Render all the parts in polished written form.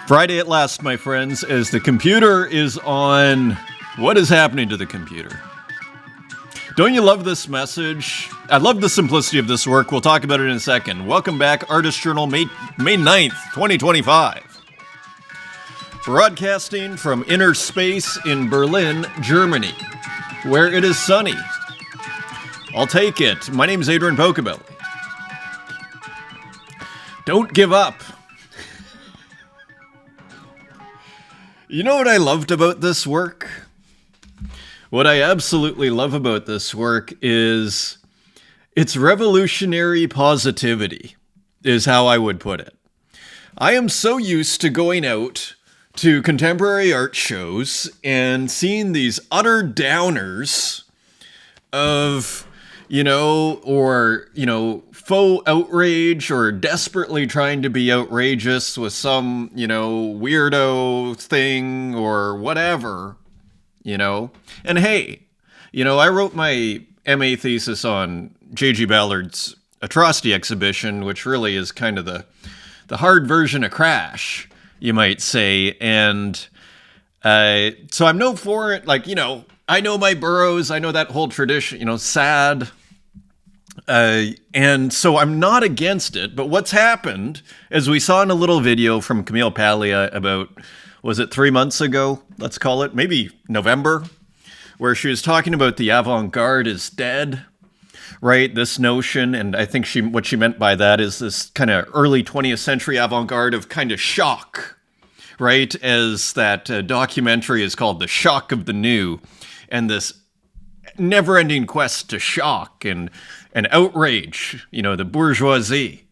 Friday at last, my friends, as the computer is on. What is happening to the computer? Don't you love this message? I love the simplicity of this work. We'll talk about it in a second. Welcome back, Artist Journal, May 9th, 2025. Broadcasting from inner space in Berlin, Germany, where it is sunny. I'll take it. My name is Adrian Pocobelli. Don't give up. You know what I loved about this work? What I absolutely love about this work is its revolutionary positivity, is how I would put it. I am so used to going out to contemporary art shows and seeing these utter downers of, faux outrage or desperately trying to be outrageous with some, weirdo thing or whatever, And hey, I wrote my MA thesis on J.G. Ballard's atrocity exhibition, which really is kind of the hard version of Crash, you might say. And so I'm no for it. I know my Burroughs. I know that whole tradition, sad. And so I'm not against it. But what's happened, as we saw in a little video from Camille Paglia about, was it 3 months ago? Let's call it, maybe November, where she was talking about the avant-garde is dead, right? This notion, and I think what she meant by that is this kind of early 20th century avant-garde of kind of shock, right? As that documentary is called The Shock of the New, and this never-ending quest to shock and outrage, the bourgeoisie.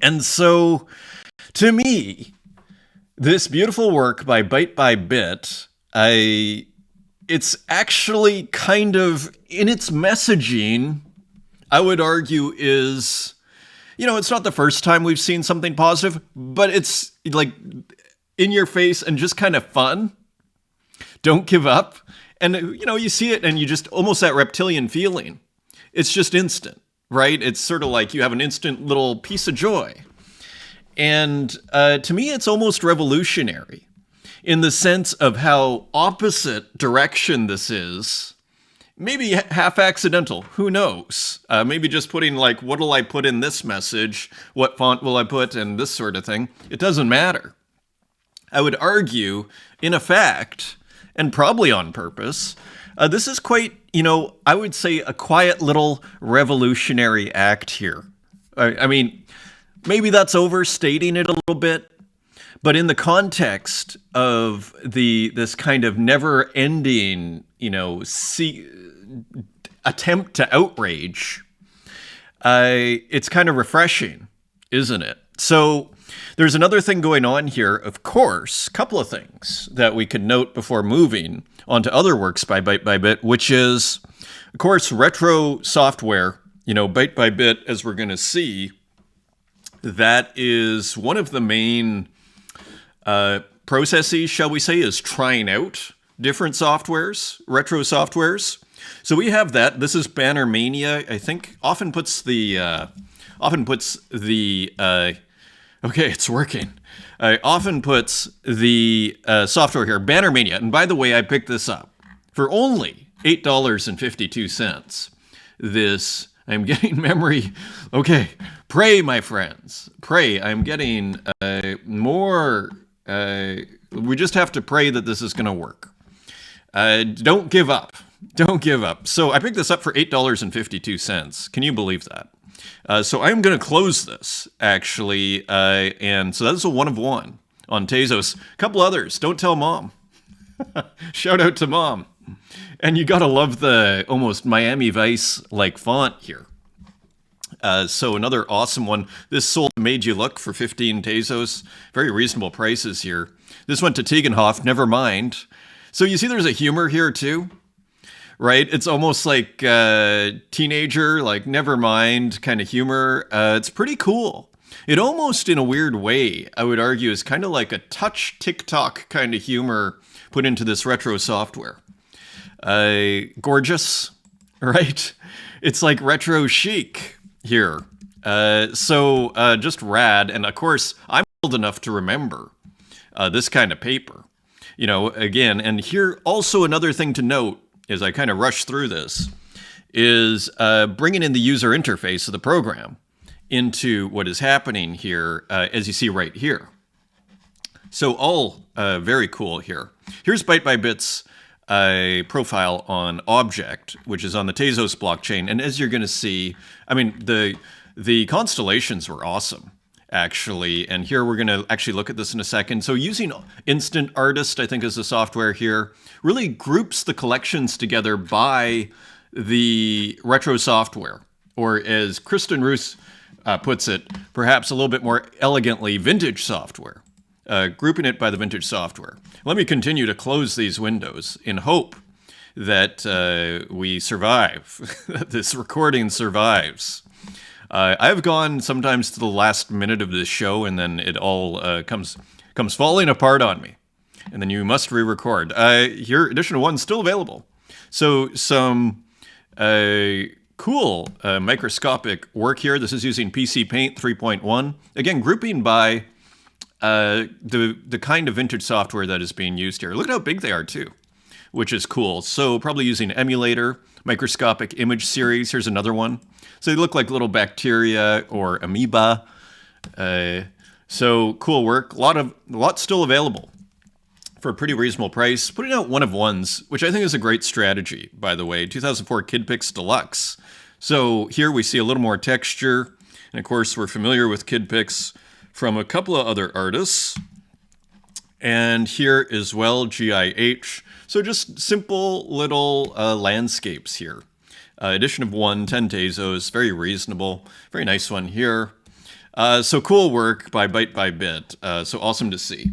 And so, to me, this beautiful work by Bit, it's actually kind of, in its messaging, I would argue is, it's not the first time we've seen something positive, but it's like in your face and just kind of fun. Don't give up. And, you see it and you just almost that reptilian feeling. It's just instant, right? It's sort of like you have an instant little piece of joy. And to me, it's almost revolutionary in the sense of how opposite direction this is. Maybe half accidental, who knows? Maybe just putting what will I put in this message? What font will I put? And this sort of thing. It doesn't matter. I would argue, in effect, and probably on purpose, this is quite, I would say a quiet little revolutionary act here. I mean, maybe that's overstating it a little bit, but in the context of this kind of never-ending, attempt to outrage, it's kind of refreshing, isn't it? So there's another thing going on here, of course, a couple of things that we could note before moving on to other works by Bit, which is, of course, retro software, Bit by Bit, as we're going to see. That is one of the main processes, shall we say, is trying out different softwares, retro softwares. So we have that. This is Banner Mania. I think often puts the okay, it's working. Often puts the software here, Banner Mania. And by the way, I picked this up for only $8.52. This, I'm getting memory. Okay, pray, my friends. Pray. I'm getting more. We just have to pray that this is going to work. Don't give up. Don't give up. So I picked this up for $8.52. Can you believe that? So I'm going to close this, actually. And so that's a 1 of 1 on Tezos. A couple others. Don't tell mom. Shout out to mom. And you got to love the almost Miami Vice-like font here. So another awesome one. This sold Made You Look for 15 Tezos. Very reasonable prices here. This went to Tegenhoff. Never mind. So you see there's a humor here, too. Right? It's almost like teenager, never mind kind of humor. It's pretty cool. It almost, in a weird way, I would argue, is kind of like a touch TikTok kind of humor put into this retro software. Gorgeous, right? It's like retro chic here. So just rad. And of course, I'm old enough to remember this kind of paper. Again, and here also another thing to note as I kind of rush through this is bringing in the user interface of the program into what is happening here, as you see right here. So all very cool here. Here's Byte by Bit's profile on Object, which is on the Tezos blockchain. And as you're going to see, I mean, the constellations were awesome, actually. And here we're going to actually look at this in a second. So using Instant Artist, I think, is the software here, really groups the collections together by the retro software, or as Kristen Roos puts it, perhaps a little bit more elegantly, vintage software. Grouping it by the vintage software. Let me continue to close these windows in hope that we survive, that this recording survives. I've gone sometimes to the last minute of this show, and then it all comes falling apart on me. And then you must re-record. Here, edition 1 still available. So some cool microscopic work here. This is using PC Paint 3.1. Again, grouping by the kind of vintage software that is being used here. Look at how big they are too, which is cool. So probably using emulator, microscopic image series. Here's another one. So they look like little bacteria or amoeba. So cool work. A lot still available for a pretty reasonable price. Putting out one of ones, which I think is a great strategy, by the way. 2004 KidPix Deluxe. So here we see a little more texture. And of course, we're familiar with KidPix from a couple of other artists. And here as well, GIH. So just simple little landscapes here. Edition of 1, 10 Tezos, very reasonable. Very nice one here. So cool work by Byte by Bit. So awesome to see.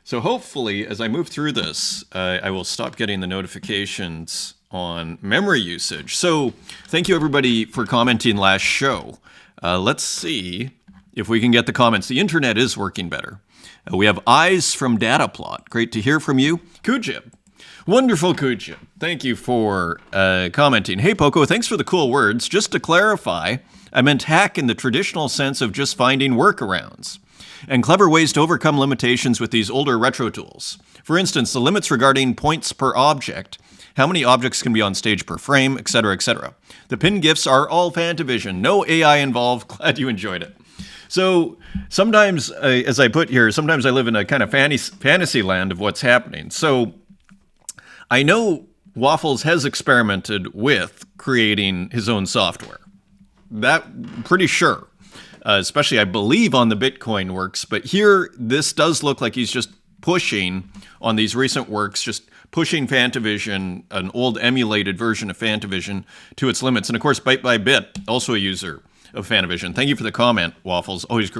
So hopefully, as I move through this, I will stop getting the notifications on memory usage. So thank you everybody for commenting last show. Let's see if we can get the comments. The internet is working better. We have Eyes from Dataplot. Great to hear from you. Kujib. Wonderful, Kujib. Thank you for commenting. Hey, Poco, thanks for the cool words. Just to clarify, I meant hack in the traditional sense of just finding workarounds and clever ways to overcome limitations with these older retro tools. For instance, the limits regarding points per object, how many objects can be on stage per frame, etc., etc. The pin GIFs are all Fantavision. No AI involved. Glad you enjoyed it. So sometimes, as I put here, sometimes I live in a kind of fantasy land of what's happening. So I know Waffles has experimented with creating his own software. That, pretty sure. Especially, I believe, on the Bitcoin works. But here, this does look like he's just pushing on these recent works, just pushing Fantavision, an old emulated version of Fantavision, to its limits. And of course, Byte by Bit, also a user of Fantavision. Thank you for the comment, Waffles. Always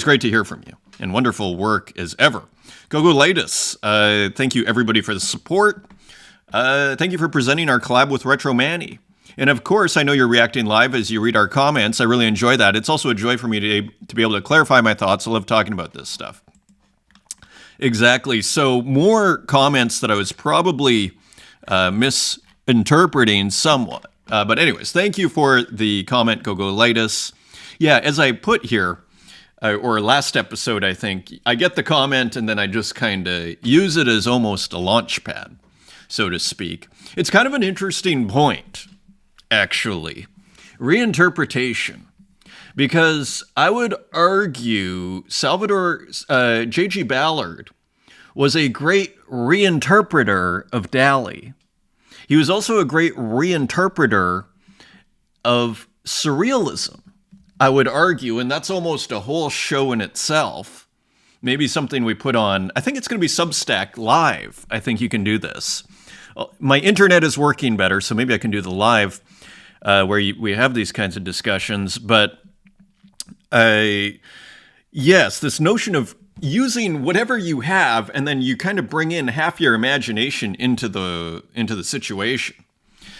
great to hear from you. And wonderful work as ever. Latest. Thank you, everybody, for the support. Thank you for presenting our collab with Retro Manny. And of course, I know you're reacting live as you read our comments. I really enjoy that. It's also a joy for me to be able to clarify my thoughts. I love talking about this stuff. Exactly. So more comments that I was probably misinterpreting somewhat. But anyways, thank you for the comment, Latest. Yeah, as I put here, or last episode, I think, I get the comment and then I just kind of use it as almost a launch pad, so to speak. It's kind of an interesting point, actually. Reinterpretation. Because I would argue Salvador J.G. Ballard was a great reinterpreter of DALL-E. He was also a great reinterpreter of surrealism, I would argue, and that's almost a whole show in itself. Maybe something we put on, I think it's going to be Substack Live. I think you can do this. My internet is working better, so maybe I can do the live where we have these kinds of discussions. But yes, this notion of using whatever you have, and then you kind of bring in half your imagination into the situation.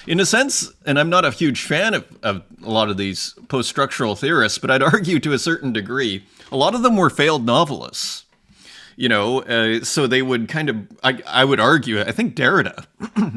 In a sense, and I'm not a huge fan of a lot of these post-structural theorists, but I'd argue to a certain degree, a lot of them were failed novelists. So they would kind of, I would argue, I think Derrida,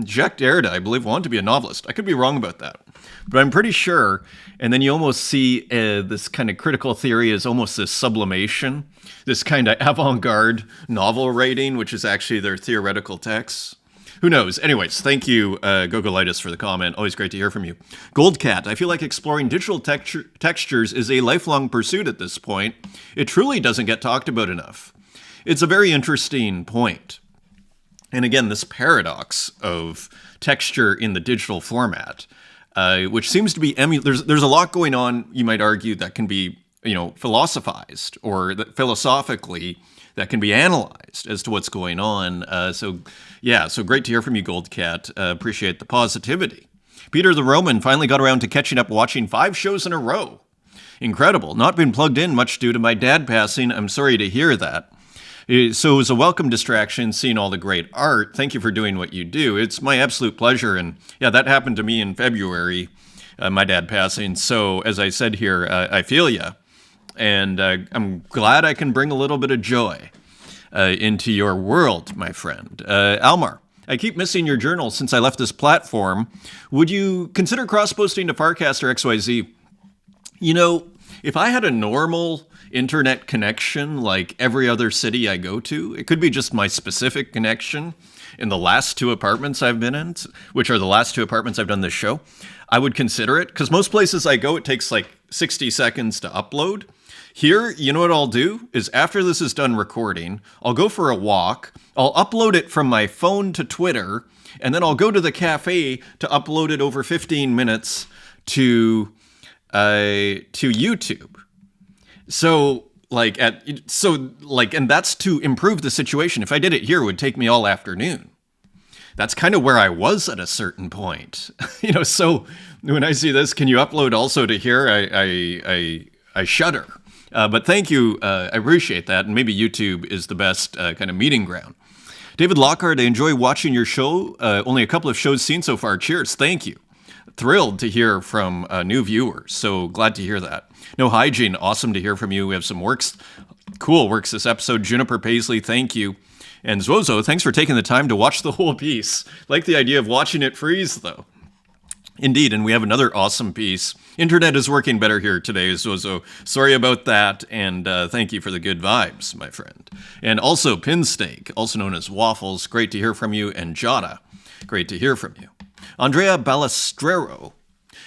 Jacques Derrida, I believe, wanted to be a novelist. I could be wrong about that, but I'm pretty sure. And then you almost see this kind of critical theory as almost this sublimation, this kind of avant-garde novel writing, which is actually their theoretical texts. Who knows? Anyways, thank you, Gogolitis, for the comment. Always great to hear from you. Goldcat, I feel like exploring digital textures is a lifelong pursuit at this point. It truly doesn't get talked about enough. It's a very interesting point. And again, this paradox of texture in the digital format, which seems to be there's a lot going on, you might argue, that can be, philosophized, or that philosophically that can be analyzed as to what's going on. So great to hear from you, Goldcat. Appreciate the positivity. Peter the Roman finally got around to catching up watching 5 shows in a row. Incredible. Not been plugged in much due to my dad passing. I'm sorry to hear that. So it was a welcome distraction, seeing all the great art. Thank you for doing what you do. It's my absolute pleasure. And yeah, that happened to me in February, my dad passing. So as I said here, I feel ya. And I'm glad I can bring a little bit of joy into your world, my friend. Almar, I keep missing your journal since I left this platform. Would you consider cross-posting to Farcast or XYZ? If I had a normal internet connection like every other city I go to, it could be just my specific connection in the last 2 apartments I've been in, which are the last 2 apartments I've done this show, I would consider it, because most places I go, it takes like 60 seconds to upload. Here, you know what I'll do is after this is done recording, I'll go for a walk, I'll upload it from my phone to Twitter, and then I'll go to the cafe to upload it over 15 minutes to YouTube. And that's to improve the situation. If I did it here, it would take me all afternoon. That's kind of where I was at a certain point. So when I see this, can you upload also to here? I shudder. But thank you. I appreciate that. And maybe YouTube is the best kind of meeting ground. David Lockhart, I enjoy watching your show. Only a couple of shows seen so far. Cheers. Thank you. Thrilled to hear from new viewers. So glad to hear that. No Hygiene, awesome to hear from you. We have some cool works this episode. Juniper Paisley, thank you. And Zwozo, thanks for taking the time to watch the whole piece. Like the idea of watching it freeze, though. Indeed, and we have another awesome piece. Internet is working better here today, Zwozo. Sorry about that, and thank you for the good vibes, my friend. And also Pinsteak, also known as Waffles, great to hear from you. And Jada, great to hear from you. Andrea Balestrero,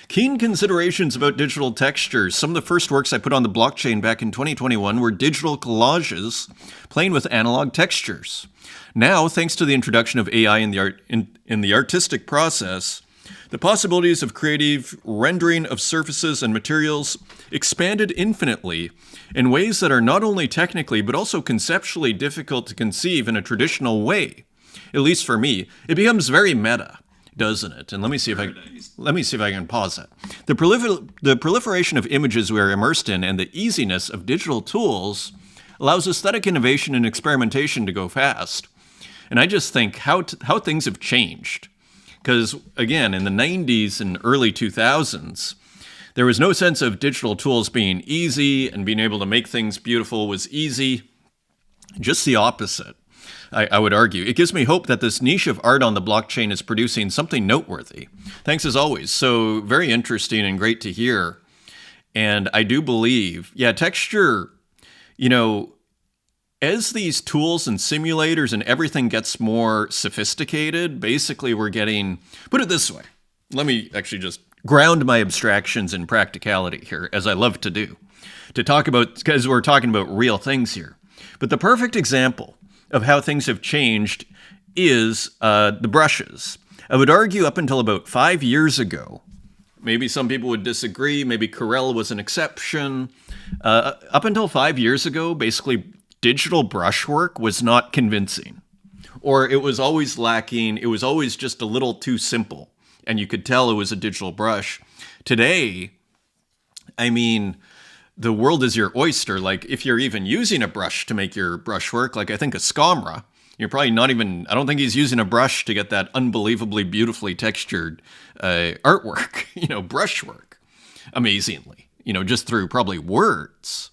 keen considerations about digital textures. Some of the first works I put on the blockchain back in 2021 were digital collages playing with analog textures. Now, thanks to the introduction of AI in the artistic process, the possibilities of creative rendering of surfaces and materials expanded infinitely in ways that are not only technically but also conceptually difficult to conceive in a traditional way. At least for me, it becomes very meta, doesn't it? And let me see if I can pause it. The proliferation of images we are immersed in and the easiness of digital tools allows aesthetic innovation and experimentation to go fast. And I just think how things have changed. Because, again, in the 90s and early 2000s, there was no sense of digital tools being easy and being able to make things beautiful was easy. Just the opposite, I would argue. It gives me hope that this niche of art on the blockchain is producing something noteworthy. Thanks as always. So very interesting and great to hear. And I do believe, texture, as these tools and simulators and everything gets more sophisticated, basically we're getting, put it this way, let me actually just ground my abstractions in practicality here, as I love to do, to talk about, because we're talking about real things here. But the perfect example of how things have changed is the brushes. I would argue up until about 5 years ago, maybe some people would disagree, maybe Corel was an exception. Up until 5 years ago, basically, digital brushwork was not convincing, or it was always lacking. It was always just a little too simple, and you could tell it was a digital brush. Today, I mean, the world is your oyster. Like, if you're even using a brush to make your brushwork, like I think a Scamra, you're probably not even, I don't think he's using a brush to get that unbelievably beautifully textured artwork, brushwork, amazingly, just through probably words.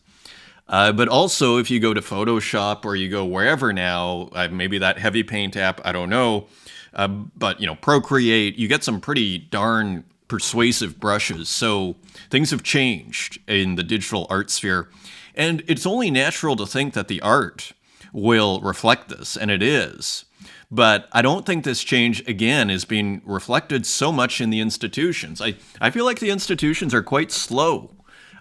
But also, if you go to Photoshop or you go wherever now, maybe that heavy paint app, I don't know, but Procreate, you get some pretty darn persuasive brushes. So things have changed in the digital art sphere, and it's only natural to think that the art will reflect this, and it is. But I don't think this change, again, is being reflected so much in the institutions. I feel like the institutions are quite slow,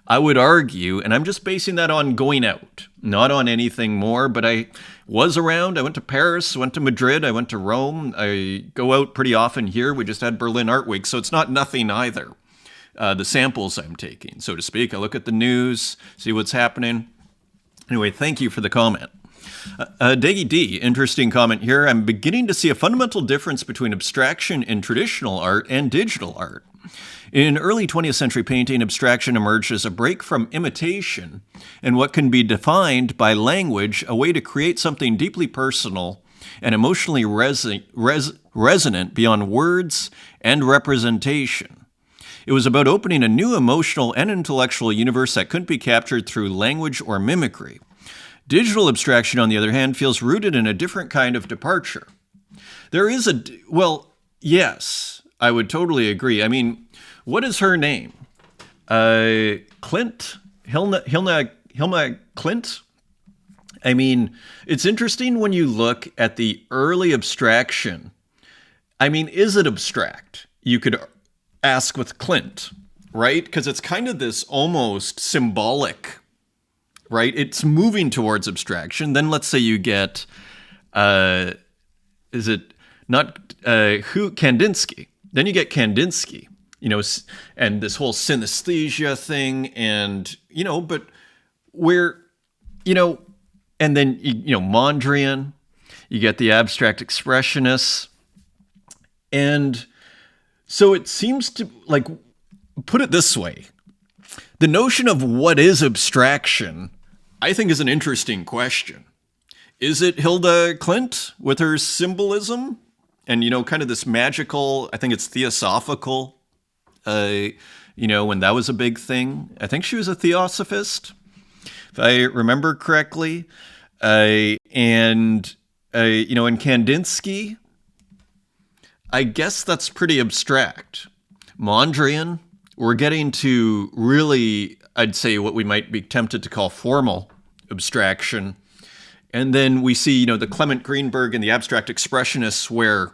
I would argue, and I'm just basing that on going out, not on anything more, but I was around. I went to Paris, went to Madrid, I went to Rome. I go out pretty often here. We just had Berlin Art Week, so it's not nothing either. The samples I'm taking, so to speak. I look at the news, see what's happening. Anyway, thank you for the comment. Deggy D, interesting comment here. I'm beginning to see a fundamental difference between abstraction in traditional art and digital art. In early 20th century painting, abstraction emerged as a break from imitation and what can be defined by language, a way to create something deeply personal and emotionally resonant beyond words and representation. It was about opening a new emotional and intellectual universe that couldn't be captured through language or mimicry. Digital abstraction, on the other hand, feels rooted in a different kind of departure. There is yes, I would totally agree. I mean, what is her name? Hilna Klint? I mean, it's interesting when you look at the early abstraction. I mean, is it abstract? You could ask with Klint, right? Because it's kind of this almost symbolic, right? It's moving towards abstraction. Then let's say you get, is it not Kandinsky? Then you get Kandinsky, and this whole synesthesia thing, and but where, and then Mondrian, you get the abstract expressionists, and so it seems to put it this way. The notion of what is abstraction, I think, is an interesting question. Is it Hilda Klint with her symbolism and, kind of this magical, I think it's theosophical, when that was a big thing? I think she was a theosophist, if I remember correctly. In Kandinsky, I guess that's pretty abstract. Mondrian, we're getting to really, I'd say, what we might be tempted to call formal abstraction. And then we see, the Clement Greenberg and the abstract expressionists where,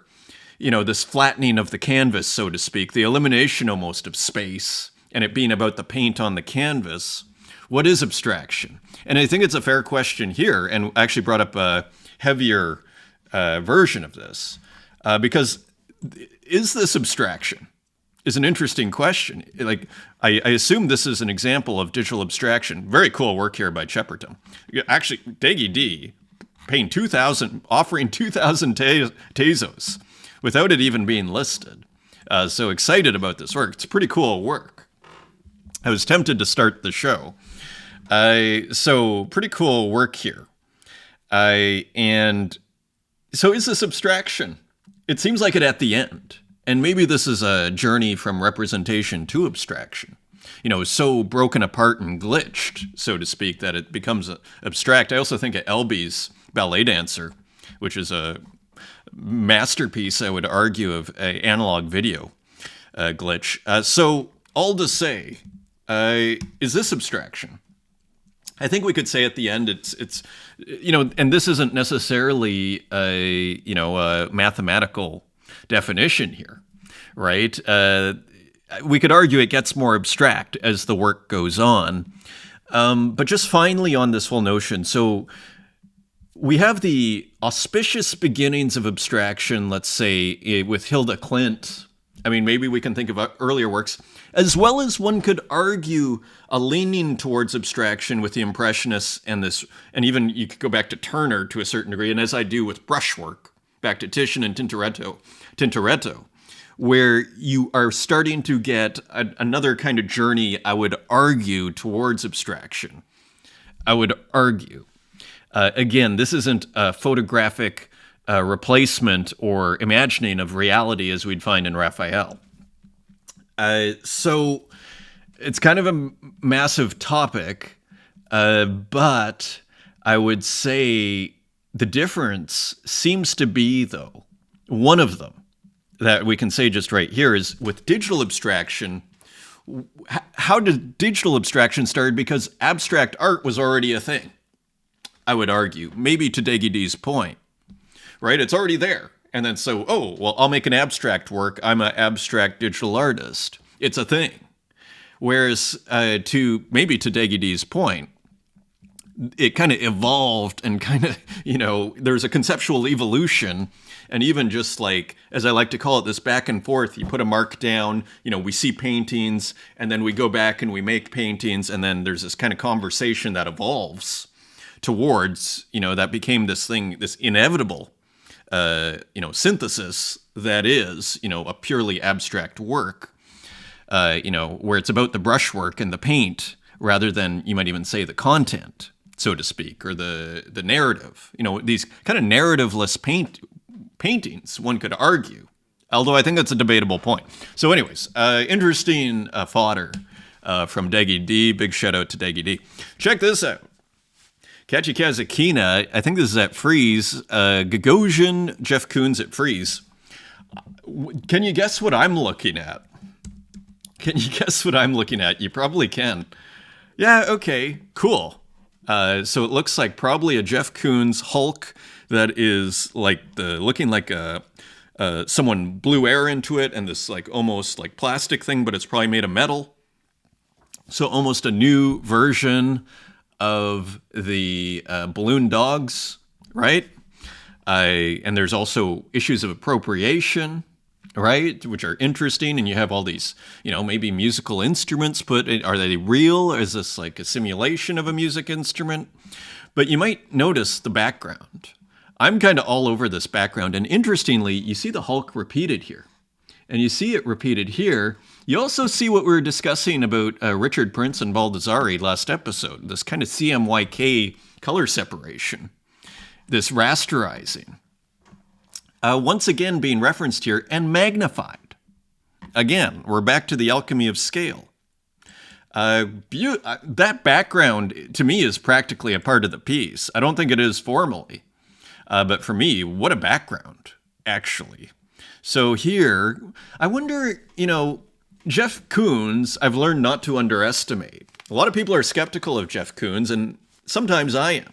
this flattening of the canvas, so to speak, the elimination almost of space and it being about the paint on the canvas. What is abstraction? And I think it's a fair question here, and actually brought up a heavier version of this, because is this abstraction? Is an interesting question. I assume this is an example of digital abstraction. Very cool work here by Shepperton. Actually, Deggy D offering 2,000 Tezos without it even being listed. So excited about this work. It's pretty cool work. I was tempted to start the show. So pretty cool work here. And so is this abstraction? It seems like it at the end. And maybe this is a journey from representation to abstraction. So broken apart and glitched, so to speak, that it becomes abstract. I also think of Elby's Ballet Dancer, which is a masterpiece, I would argue, of analog video glitch. So all to say, is this abstraction? I think we could say at the end it's and this isn't necessarily a mathematical definition here, right? We could argue it gets more abstract as the work goes on. But just finally on this whole notion, so we have the auspicious beginnings of abstraction, let's say, with Hilda Klint. I mean, maybe we can think of earlier works, as well as one could argue a leaning towards abstraction with the Impressionists and and even you could go back to Turner to a certain degree, and as I do with brushwork, back to Titian and Tintoretto, where you are starting to get another kind of journey, I would argue, towards abstraction. I would argue. Again, this isn't a photographic replacement or imagining of reality as we'd find in Raphael. So it's kind of a massive topic. But I would say the difference seems to be, though, one of them that we can say just right here is with digital abstraction. How did digital abstraction start? Because abstract art was already a thing, I would argue. Maybe to Deggy D's point, right? It's already there. And then so, oh, well, I'll make an abstract work. I'm an abstract digital artist. It's a thing. Whereas to Deggy D's point, it kind of evolved and kind of, there's a conceptual evolution. And even just like, as I like to call it, this back and forth, you put a mark down, we see paintings, and then we go back and we make paintings, and then there's this kind of conversation that evolves towards, that became this thing, this inevitable, synthesis that is, a purely abstract work, where it's about the brushwork and the paint rather than, you might even say, the content, so to speak, or the narrative. These kind of narrativeless paintings, one could argue, although I think that's a debatable point. So anyways, interesting fodder from Deggy D. Big shout out to Deggy D. Check this out. Kachi Kazakina, I think this is at Frieze. Gagosian, Jeff Koons at Frieze. Can you guess what I'm looking at? Can you guess what I'm looking at? You probably can. Yeah, okay, cool. So it looks like probably a Jeff Koons Hulk that is like looking like someone blew air into it, and this like almost like plastic thing, but it's probably made of metal. So almost a new version of the balloon dogs, right? And there's also issues of appropriation, right, which are interesting. And you have all these, maybe musical instruments, but are they real? Or is this like a simulation of a music instrument? But you might notice the background. I'm kind of all over this background. And interestingly, you see the Hulk repeated here. And you see it repeated here. You also see what we were discussing about Richard Prince and Baldessari last episode, this kind of CMYK color separation, this rasterizing. Once again being referenced here and magnified. Again, we're back to the alchemy of scale. That background, to me, is practically a part of the piece. I don't think it is formally. But for me, what a background, actually. So here, I wonder, Jeff Koons, I've learned not to underestimate. A lot of people are skeptical of Jeff Koons, and sometimes I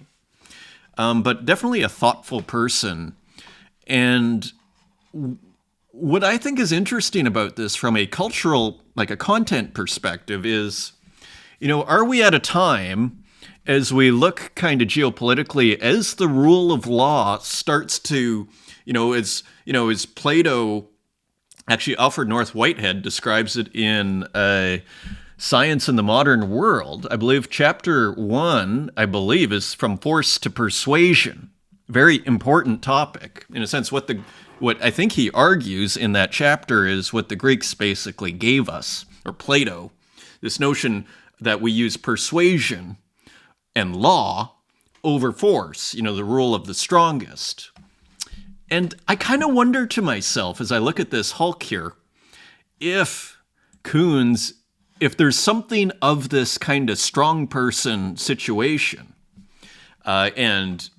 am. But definitely a thoughtful person. And what I think is interesting about this from a cultural, like a content perspective is, are we at a time as we look kind of geopolitically, as the rule of law starts to, as Plato, actually Alfred North Whitehead describes it in Science in the Modern World. I believe chapter 1, is from force to persuasion. Very important topic. In a sense, what I think he argues in that chapter is what the Greeks basically gave us, or Plato, this notion that we use persuasion and law over force, the rule of the strongest. And I kind of wonder to myself as I look at this Hulk here, if Koons, if there's something of this kind of strong person situation, and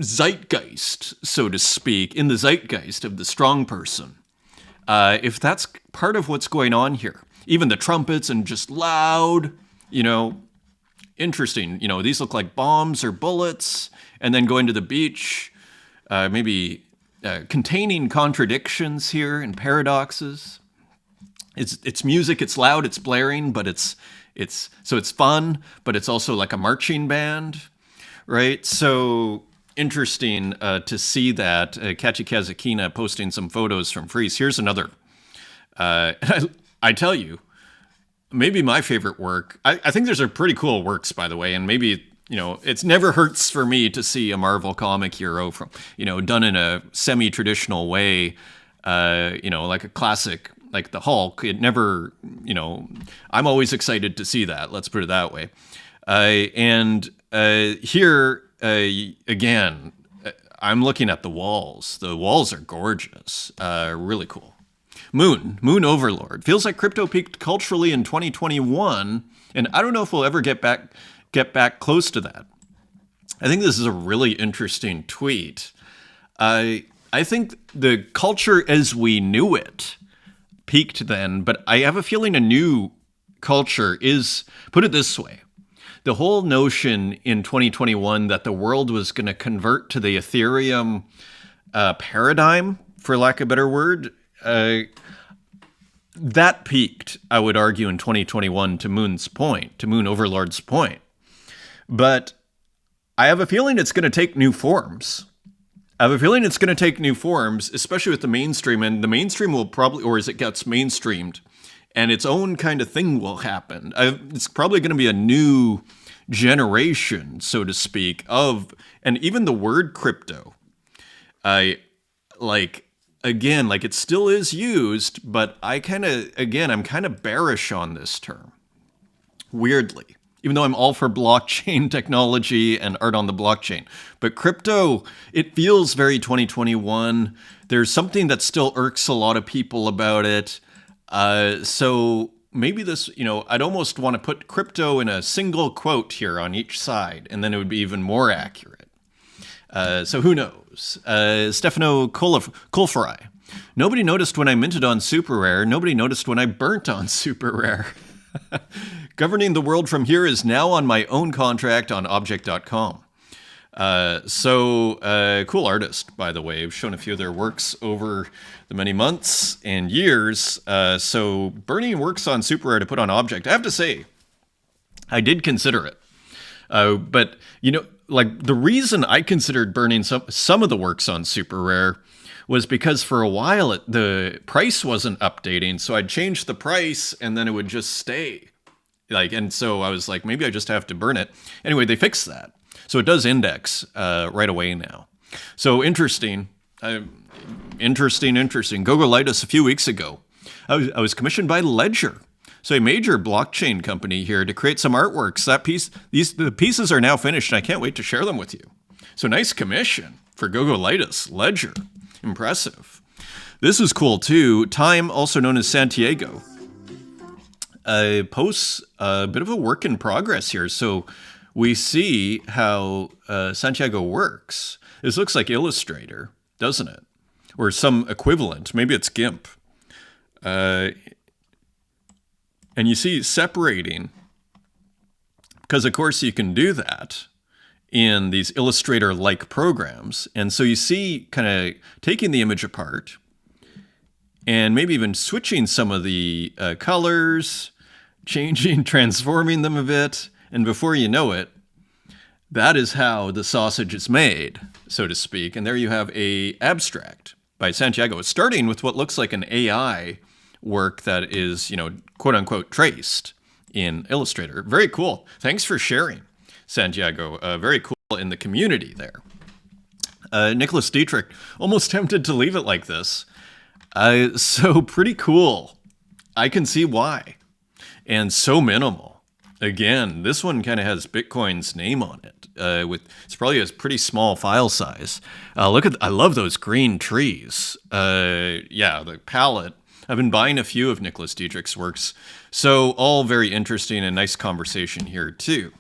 zeitgeist, so to speak, in the zeitgeist of the strong person, if that's part of what's going on here, even the trumpets and just loud, interesting. These look like bombs or bullets, and then going to the beach, maybe containing contradictions here and paradoxes. It's music, it's loud, it's blaring, but it's fun, but it's also like a marching band, right? So interesting to see that. Kachi Kazakina posting some photos from Frieze. Here's another. I tell you, maybe my favorite work. I think there's a pretty cool works, by the way, and maybe, it's never hurts for me to see a Marvel comic hero from, done in a semi-traditional way, like a classic, like the Hulk. It never, I'm always excited to see that. Let's put it that way. And here, again, I'm looking at the walls. The walls are gorgeous, really cool. Moon Overlord. Feels like crypto peaked culturally in 2021 And I don't know if we'll ever get back close to that. I think this is a really interesting tweet. I think the culture as we knew it peaked then, but I have a feeling a new culture is, put it this way, the whole notion in 2021 that the world was going to convert to the Ethereum paradigm, for lack of a better word, that peaked, I would argue, in 2021 to Moon Overlord's point. But I have a feeling it's going to take new forms. Especially with the mainstream, and the mainstream will probably, or as it gets mainstreamed, and its own kind of thing will happen. It's probably going to be a new generation, so to speak, and even the word crypto. It still is used, but I'm kind of bearish on this term. Weirdly. Even though I'm all for blockchain technology and art on the blockchain. But crypto, it feels very 2021. There's something that still irks a lot of people about it. So maybe this, I'd almost want to put crypto in a single quote here on each side, and then it would be even more accurate. So who knows? Stefano Colfry. Nobody noticed when I minted on Super Rare. Nobody noticed when I burnt on Super Rare. Governing the world from here is now on my own contract on object.com. Cool artist, by the way. I've shown a few of their works over the many months and years. So burning works on Super Rare to put on Object, I have to say, I did consider it. But, the reason I considered burning some of the works on Super Rare was because for a while the price wasn't updating. So I'd change the price and then it would just stay. And so I was like, maybe I just have to burn it. Anyway, they fixed that. So it does index right away now. So interesting. Gogolitis a few weeks ago. I was commissioned by Ledger. So a major blockchain company here to create some artworks. The pieces are now finished and I can't wait to share them with you. So nice commission for Gogolitis, Ledger. Impressive. This is cool too. Time, also known as Santiago, posts a bit of a work in progress here. So we see how Santiago works. This looks like Illustrator, doesn't it? Or some equivalent. Maybe it's GIMP. And you see separating, because of course you can do that in these Illustrator-like programs. And so you see kind of taking the image apart and maybe even switching some of the colors, transforming them a bit. And before you know it, that is how the sausage is made, so to speak. And there you have a abstract by Santiago. It's starting with what looks like an AI work that is, quote unquote, traced in Illustrator. Very cool. Thanks for sharing, Santiago. Very cool in the community there. Nicholas Dietrich, almost tempted to leave it like this. So pretty cool. I can see why. And so minimal. Again, this one kind of has Bitcoin's name on it. It's probably a pretty small file size. I love those green trees. The palette. I've been buying a few of Nicholas Dietrich's works. So all very interesting and nice conversation here too.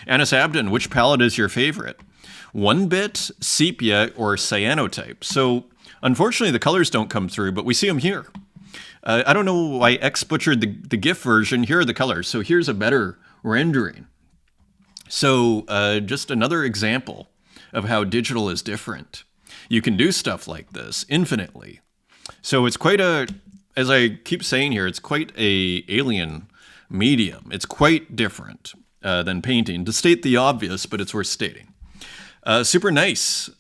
Anis Abdin, which palette is your favorite? 1-bit, sepia, or cyanotype? So unfortunately the colors don't come through, but we see them here. I don't know why X butchered the GIF version. Here are the colors. So here's a better rendering. So just another example of how digital is different. You can do stuff like this infinitely. So it's quite as I keep saying here, it's quite a alien medium. It's quite different than painting. To state the obvious, but it's worth stating. Super nice.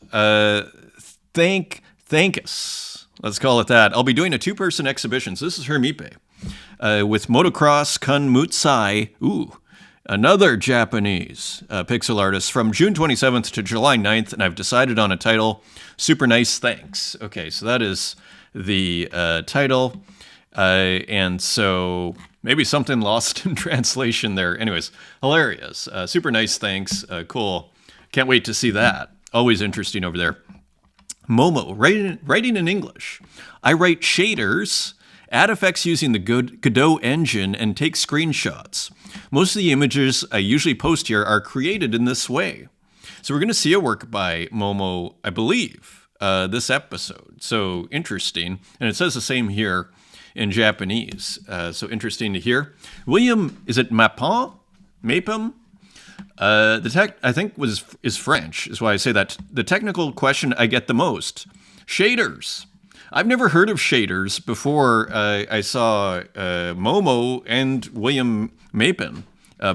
Thank us. Let's call it that. I'll be doing a 2-person exhibition. So this is Hermipe with Motocross Kun Mutsai. Ooh, another Japanese pixel artist from June 27th to July 9th. And I've decided on a title, Super Nice Thanks. Okay, so that is the title. And so maybe something lost in translation there. Anyways, hilarious. Super Nice Thanks. Cool. Can't wait to see that. Always interesting over there. Momo, writing in English. I write shaders Add effects using the Godot engine and take screenshots. Most of the images I usually post here are created in this way. So we're going to see a work by Momo, I believe, this episode. So interesting. And it says the same here in Japanese. So interesting to hear. William, is it Mapin? Mapim? The tech, I think, is French, is why I say that. The technical question I get the most. Shaders. I've never heard of shaders before I saw Momo and William Mapin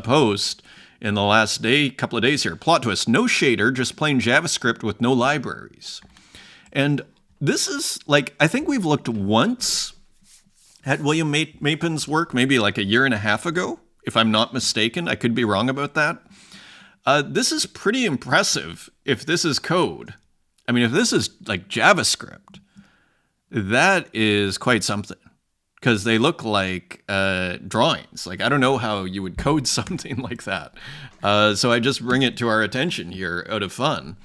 post in the last couple of days here. Plot twist, no shader, just plain JavaScript with no libraries. And this is like, I think we've looked once at William Mapin's work, maybe like a year and a half ago, if I'm not mistaken. I could be wrong about that. This is pretty impressive if this is code. I mean, if this is like JavaScript, that is quite something, because they look like drawings. Like, I don't know how you would code something like that. So I just bring it to our attention here out of fun.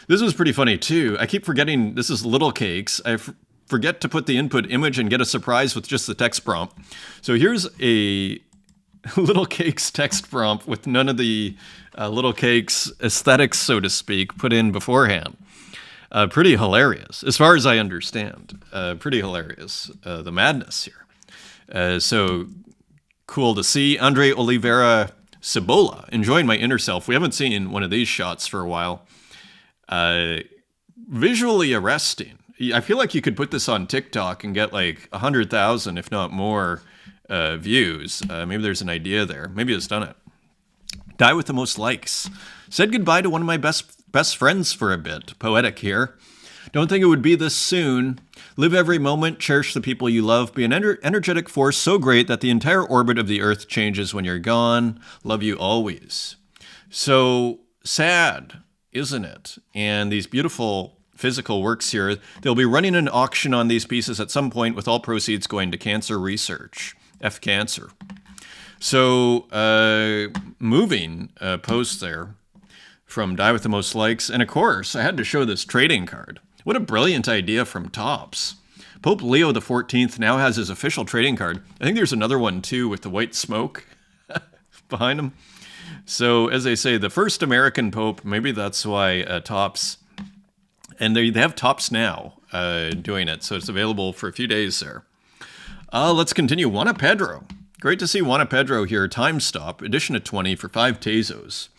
This was pretty funny too. I keep forgetting this is Little Cakes. I forget to put the input image and get a surprise with just the text prompt. So here's a Little Cakes text prompt with none of the Little Cakes aesthetics, so to speak, put in beforehand. Pretty hilarious, as far as I understand. Pretty hilarious, the madness here. So cool to see. Andre Oliveira Cibola, enjoying my inner self. We haven't seen one of these shots for a while. Visually arresting. I feel like you could put this on TikTok and get like 100,000, if not more, views. Maybe there's an idea there. Maybe it's done it. Die with the most likes. Said goodbye to one of my best friends for a bit. Poetic here. Don't think it would be this soon. Live every moment, cherish the people you love, be an energetic force so great that the entire orbit of the earth changes when you're gone. Love you always. So sad, isn't it? And these beautiful physical works here, they'll be running an auction on these pieces at some point with all proceeds going to cancer research. F cancer. So moving post there from Die with the Most Likes. And of course, I had to show this trading card. What a brilliant idea from Tops. Pope Leo XIV now has his official trading card. I think there's another one too with the white smoke behind him. So as they say, the first American Pope, maybe that's why Tops, and they have Tops now doing it. So it's available for a few days there. Let's continue. Juana Pedro. Great to see Juana Pedro here. Time Stop, edition of 20 for 5 Tezos.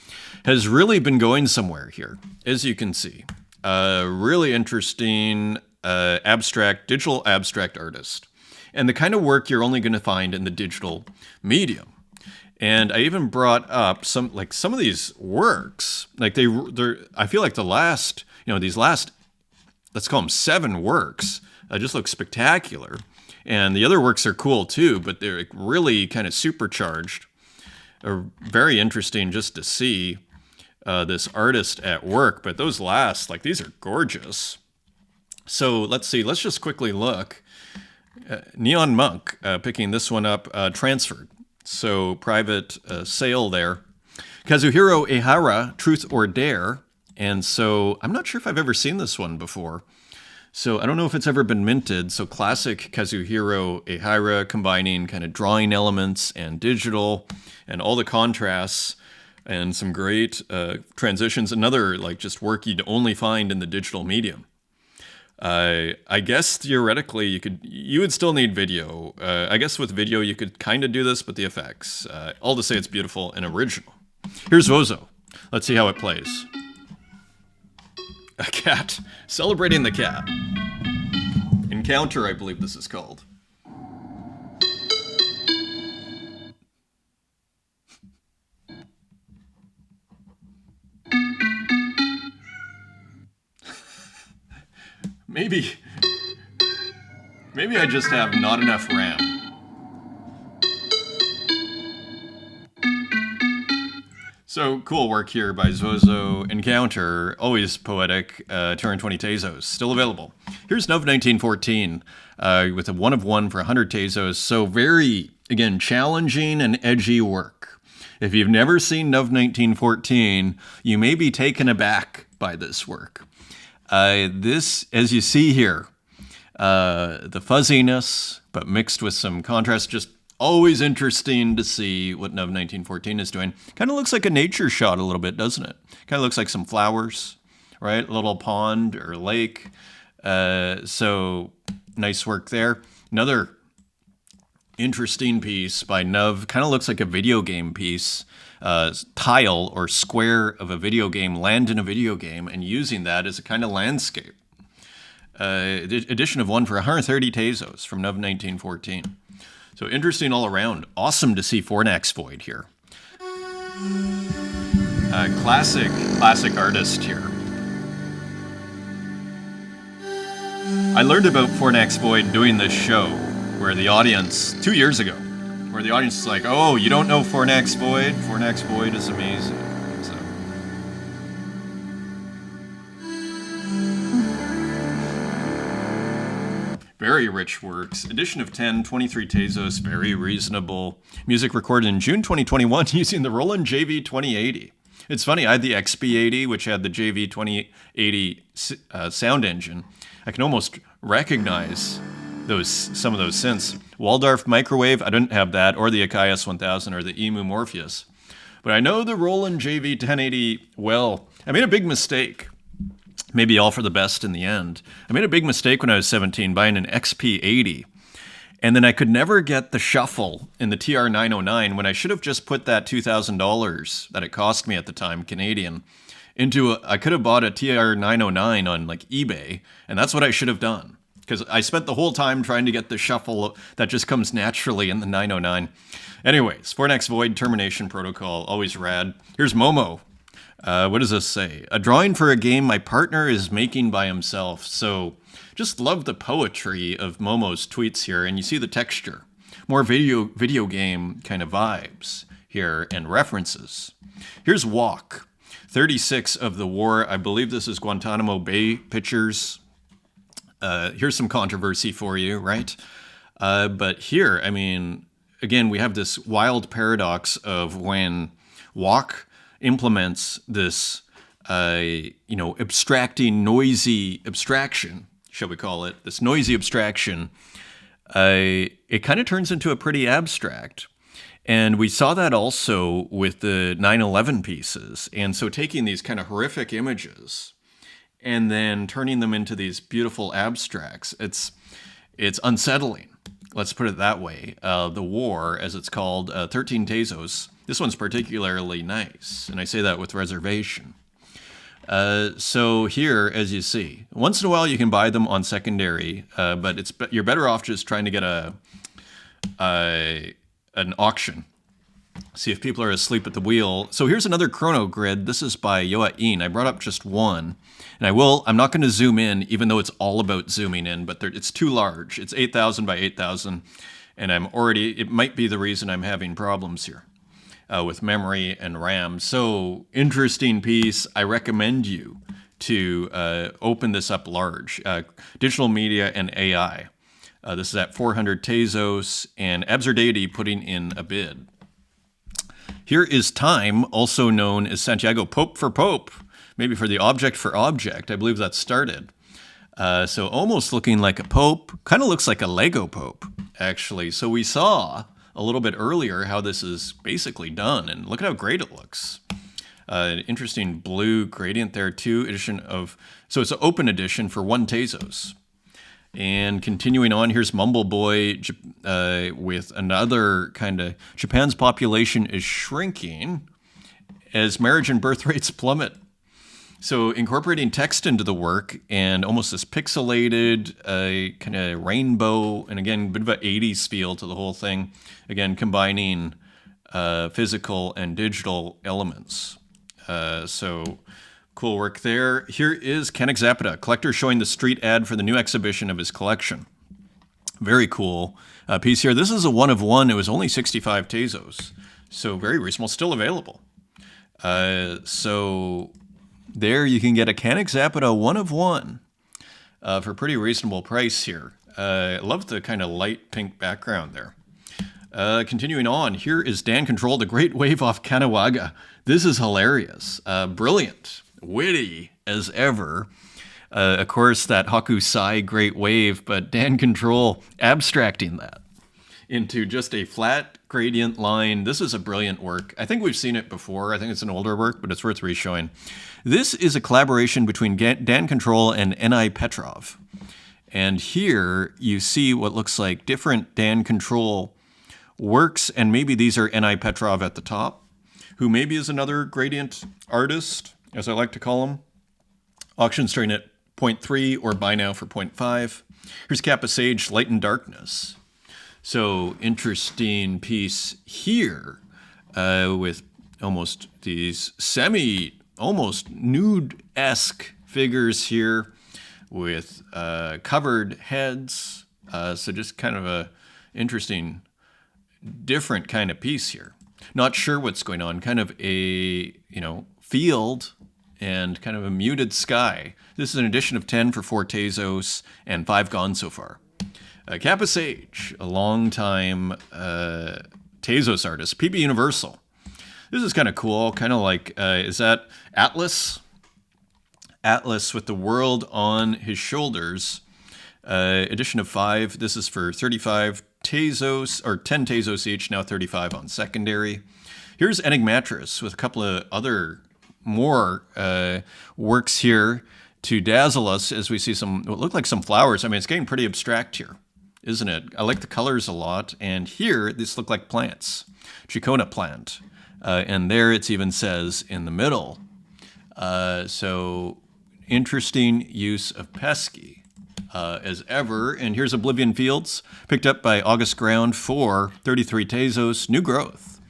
Has really been going somewhere here, as you can see. Really interesting digital abstract artist. And the kind of work you're only going to find in the digital medium. And I even brought up some of these works, like they're I feel like these last, let's call them 7 works, just look spectacular. And the other works are cool too, but they're really kind of supercharged. Very interesting just to see this artist at work. But those last, these are gorgeous. So let's see. Let's just quickly look. Neon Monk picking this one up, transferred. So private sale there. Kazuhiro Ehara, Truth or Dare. And so I'm not sure if I've ever seen this one before. So I don't know if it's ever been minted. So classic Kazuhiro Ehara, combining kind of drawing elements and digital and all the contrasts and some great transitions. Another just work you'd only find in the digital medium. I guess theoretically you would still need video. I guess with video you could kind of do this, but the effects. All to say it's beautiful and original. Here's Vozo. Let's see how it plays. A cat. Celebrating the cat. Encounter, I believe this is called. Maybe I just have not enough RAM. So cool work here by Zozo. Encounter, always poetic. 220 Tezos, still available. Here's Nov 1914 with a 1 of 1 for 100 Tezos. So very, again, challenging and edgy work. If you've never seen Nov 1914, you may be taken aback by this work. This, as you see here, the fuzziness, but mixed with some contrast. Just always interesting to see what Nov 1914 is doing. Kind of looks like a nature shot a little bit, doesn't it? Kind of looks like some flowers, right? A little pond or lake. So nice work there. Another interesting piece by Nov. Kind of looks like a video game piece. Tile or square of a video game, land in a video game, and using that as a kind of landscape. Edition of one for 130 Tezos from Nov 1914. So interesting all around. Awesome to see Fornax Void here. Classic artist here. I learned about Fornax Void doing this show where the audience, 2 years ago, where the audience is like, oh, you don't know Fornax Void? Fornax Void is amazing. So. Very rich works. Edition of 10, 23 Tezos, very reasonable. Music recorded in June 2021 using the Roland JV 2080. It's funny, I had the XB80, which had the JV 2080 sound engine. I can almost recognize some of those synths. Waldorf Microwave, I didn't have that, or the Akai S1000 or the EMU Morpheus. But I know the Roland JV 1080 well. I made a big mistake. Maybe all for the best in the end. I made a big mistake when I was 17 buying an XP80. And then I could never get the shuffle in the TR909 when I should have just put that $2,000 that it cost me at the time, Canadian, I could have bought a TR909 on like eBay, and that's what I should have done. Because I spent the whole time trying to get the shuffle that just comes naturally in the 909. Anyways, Fornax Void Termination Protocol, always rad. Here's Momo. What does this say? A drawing for a game my partner is making by himself. So just love the poetry of Momo's tweets here, and you see the texture. More video game kind of vibes here and references. Here's Walk. 36 of the war. I believe this is Guantanamo Bay pictures. Here's some controversy for you, right? But here, I mean, again, we have this wild paradox of when Walk implements this, abstracting, noisy abstraction, shall we call it, this noisy abstraction, it kind of turns into a pretty abstract. And we saw that also with the 9/11 pieces. And so taking these kind of horrific images and then turning them into these beautiful abstracts, it's unsettling. Let's put it that way. The War, as it's called, 13 Tezos. This one's particularly nice, and I say that with reservation. So here, as you see, once in a while you can buy them on secondary, but you're better off just trying to get an auction. See if people are asleep at the wheel. So here's another chrono grid. This is by Yoa In. I brought up just one. And I'm not going to zoom in, even though it's all about zooming in, but it's too large. It's 8,000 by 8,000. And it might be the reason I'm having problems here with memory and RAM. So interesting piece. I recommend you to open this up large. Digital media and AI. This is at 400 Tezos, and Absurdity putting in a bid. Here is Time, also known as Santiago Pope for Pope, maybe for the Object for Object. I believe that started. So almost looking like a Pope, kind of looks like a Lego Pope, actually. So we saw a little bit earlier how this is basically done, and look at how great it looks. Interesting blue gradient there, too. So it's an open edition for 1 Tezos. And continuing on, here's Mumble Boy with another kind of Japan's population is shrinking as marriage and birth rates plummet. So incorporating text into the work and almost this pixelated kind of rainbow, and again, a bit of an 80s feel to the whole thing. Again, combining physical and digital elements. So cool work there. Here is Kennick Zapata, collector showing the street ad for the new exhibition of his collection. Very cool piece here. This is a 1 of 1. It was only 65 Tezos. So very reasonable, still available. So there you can get a Kennick Zapata 1 of 1 for a pretty reasonable price here. I love the kind of light pink background there. Continuing on, here is Dan Control, the Great Wave off Kanawaga. This is hilarious. Brilliant. Witty as ever. Of course, that Hakusai great wave, but Dan Control abstracting that into just a flat gradient line. This is a brilliant work. I think we've seen it before. I think it's an older work, but it's worth re-showing. This is a collaboration between Dan Control and N.I. Petrov. And here you see what looks like different Dan Control works, and maybe these are N.I. Petrov at the top, who maybe is another gradient artist, as I like to call him. Auction starting at 0.3 or buy now for 0.5. Here's Kappa Sage, Light and Darkness. So interesting piece here with almost these almost nude-esque figures here with covered heads. So just kind of a interesting, different kind of piece here. Not sure what's going on. Kind of a, field and kind of a muted sky. This is an edition of 10 for 4 Tezos and 5 gone so far. Kappa Sage, a long-time Tezos artist, PB Universal. This is kind of cool, kind of like, is that Atlas? Atlas with the world on his shoulders. Edition of 5, this is for 35 Tezos, or 10 Tezos each, now 35 on secondary. Here's Enigmatris with a couple of other more works here to dazzle us as we see what look like some flowers. I mean, it's getting pretty abstract here, isn't it? I like the colors a lot. And here, these look like plants. Chicona plant. And there it even says in the middle. So interesting use of pesky as ever. And here's Oblivion Fields, picked up by August Ground for 33 Tezos, new growth.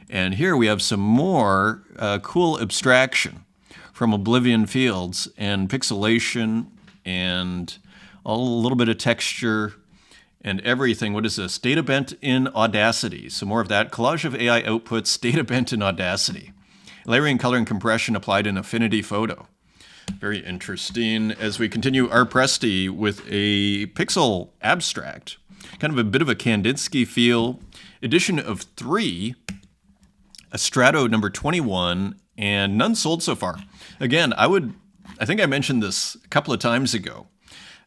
And here we have some more cool abstraction from Oblivion Fields and pixelation and a little bit of texture and everything. What is this? Data bent in Audacity. So more of that. Collage of AI outputs, data bent in Audacity. Layering, color, and compression applied in Affinity Photo. Very interesting. As we continue our Presti with a pixel abstract, kind of a bit of a Kandinsky feel. Edition of 3, a Strato number 21, and none sold so far. Again, I think I mentioned this a couple of times ago.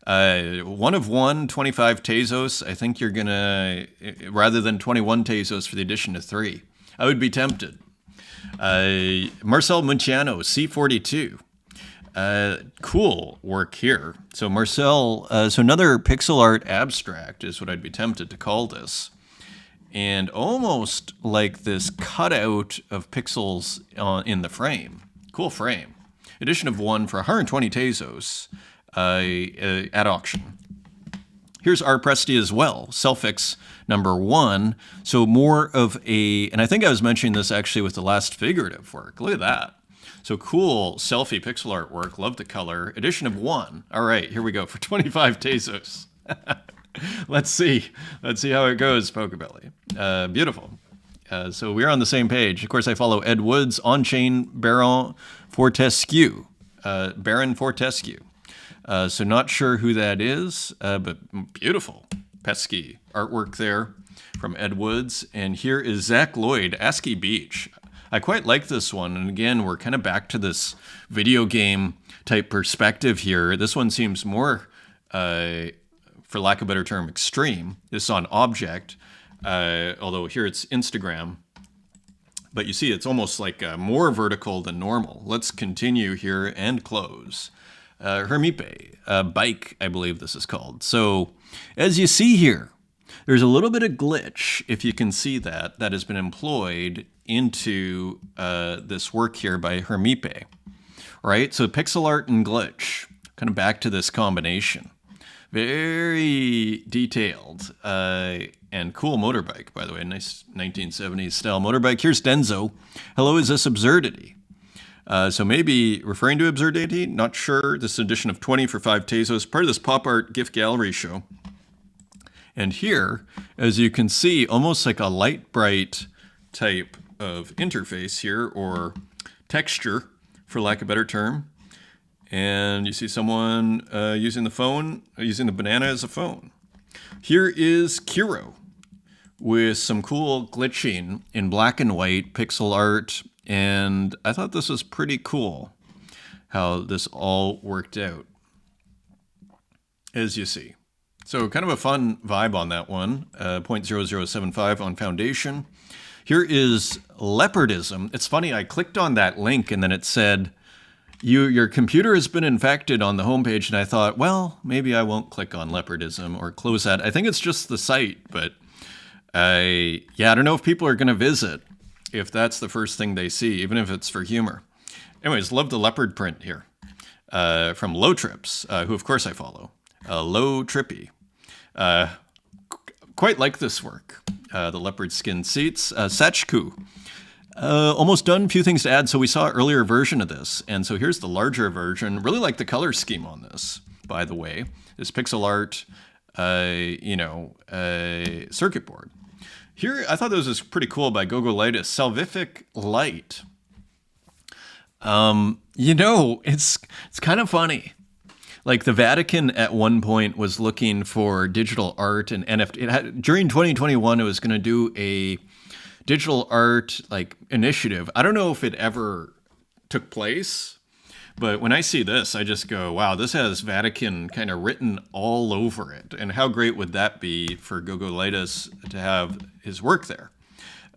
1 of 1, 25 Tezos. I think you're gonna, rather than 21 Tezos for the edition of 3. I would be tempted. Marcel Munciano, C42. Cool work here. So Marcel, so another pixel art abstract is what I'd be tempted to call this. And almost like this cutout of pixels in the frame. Cool frame. Edition of 1 for 120 Tezos at auction. Here's our Presti as well, Selfix number 1. So more of and I think I was mentioning this actually with the last figurative work. Look at that. So cool selfie pixel artwork. Love the color. Edition of 1. All right, here we go for 25 Tezos. Let's see how it goes, Pocobelli. Beautiful. So we're on the same page. Of course, I follow Ed Woods, On-Chain Baron Fortescue. Baron Fortescue. So not sure who that is, but beautiful pesky artwork there from Ed Woods. And here is Zach Lloyd, ASCII Beach. I quite like this one. And again, we're kind of back to this video game type perspective here. This one seems more, for lack of a better term, extreme. This is on Object, although here it's Instagram. But you see, it's almost like more vertical than normal. Let's continue here and close. Hermipe, bike, I believe this is called. So as you see here, there's a little bit of glitch, if you can see that has been employed into this work here by Hermipe, right? So pixel art and glitch, kind of back to this combination. Very detailed and cool motorbike, by the way. Nice 1970s style motorbike. Here's Denzo. Hello, is this absurdity? So maybe referring to absurdity, not sure. This edition of 20 for 5 Tezos, part of this pop art gift gallery show. And here, as you can see, almost like a light bright type of interface here, or texture, for lack of a better term. And you see someone using the phone, using the banana as a phone. Here is Kiro with some cool glitching in black and white pixel art. And I thought this was pretty cool how this all worked out. as you see. So kind of a fun vibe on that one, 0.0075 on Foundation. Here is Leopardism. It's funny, I clicked on that link and then it said, your computer has been infected on the homepage, and I thought, well, maybe I won't click on Leopardism or close that. I think it's just the site, but I don't know if people are going to visit if that's the first thing they see, even if it's for humor. Anyways, love the leopard print here from Low Trips, who of course I follow. Low Trippy. Quite like this work. The leopard skin seats. Sachku. Almost done. Few things to add. So we saw an earlier version of this. And so here's the larger version. Really like the color scheme on this, by the way. This pixel art, circuit board. Here, I thought this was pretty cool by Gogolitis. Salvific Light. It's kind of funny. Like the Vatican at one point was looking for digital art and NFT. During 2021, it was going to do a digital art like initiative. I don't know if it ever took place, but when I see this, I just go, wow, this has Vatican kind of written all over it. And how great would that be for Gogolitis to have his work there?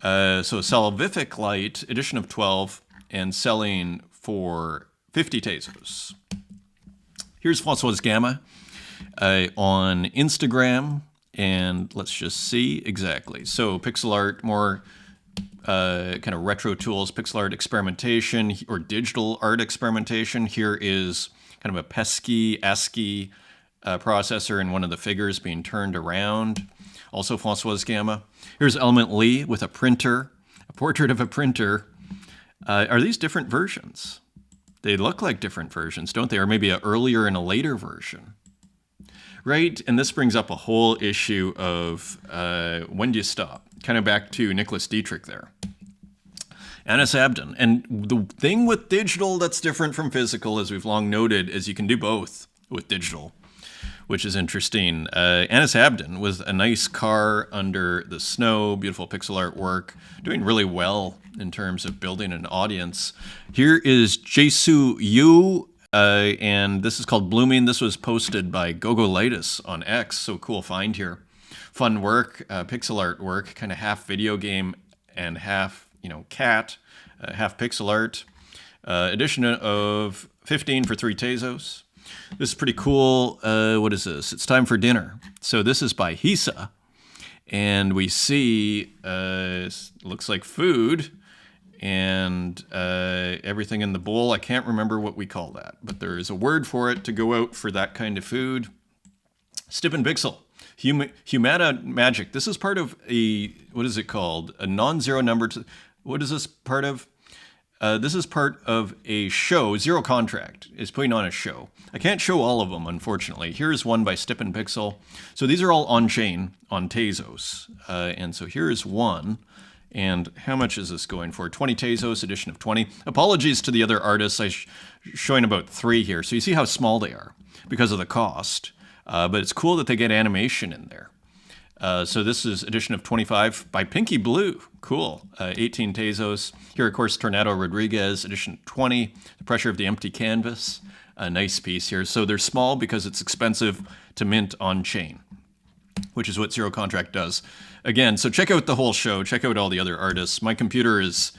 So Salvific Light, edition of 12, and selling for 50 Tezos. Here's Françoise Gamma on Instagram, and let's just see exactly. So pixel art, more kind of retro tools, pixel art experimentation or digital art experimentation. Here is kind of a pesky ASCII processor and one of the figures being turned around. Also Françoise Gamma. Here's Element Lee with a printer, a portrait of a printer. Are these different versions? They look like different versions, don't they? Or maybe an earlier and a later version. Right? And this brings up a whole issue of when do you stop? Kind of back to Nicholas Dietrich there. Anis Abdon. And the thing with digital that's different from physical, as we've long noted, is you can do both with digital, which is interesting. Anis Abdon with a nice car under the snow, beautiful pixel artwork, doing really well in terms of building an audience. Here is Jesu Yu, and this is called Blooming. This was posted by Gogolitis on X, so cool find here. Fun work, pixel art work, kind of half video game and half, cat, half pixel art. Edition of 15 for 3 Tezos. This is pretty cool. What is this? It's time for dinner. So this is by Hisa. And we see, looks like food and everything in the bowl. I can't remember what we call that, but there is a word for it to go out for that kind of food. Stip and Pixel. Humana Magic. This is part of what is it called? A non-zero number. What is this part of? This is part of a show. Zero Contract is putting on a show. I can't show all of them, unfortunately. Here's one by Stip and Pixel. So these are all on-chain on Tezos. And so here's one. And how much is this going for? 20 Tezos, edition of 20. Apologies to the other artists. I'm showing about 3 here. So you see how small they are because of the cost. But it's cool that they get animation in there. So this is edition of 25 by Pinky Blue. Cool. 18 Tezos. Here, of course, Tornado Rodriguez, edition 20. The Pressure of the Empty Canvas. A nice piece here. So they're small because it's expensive to mint on chain, which is what Zero Contract does. Again, so check out the whole show. Check out all the other artists. My computer is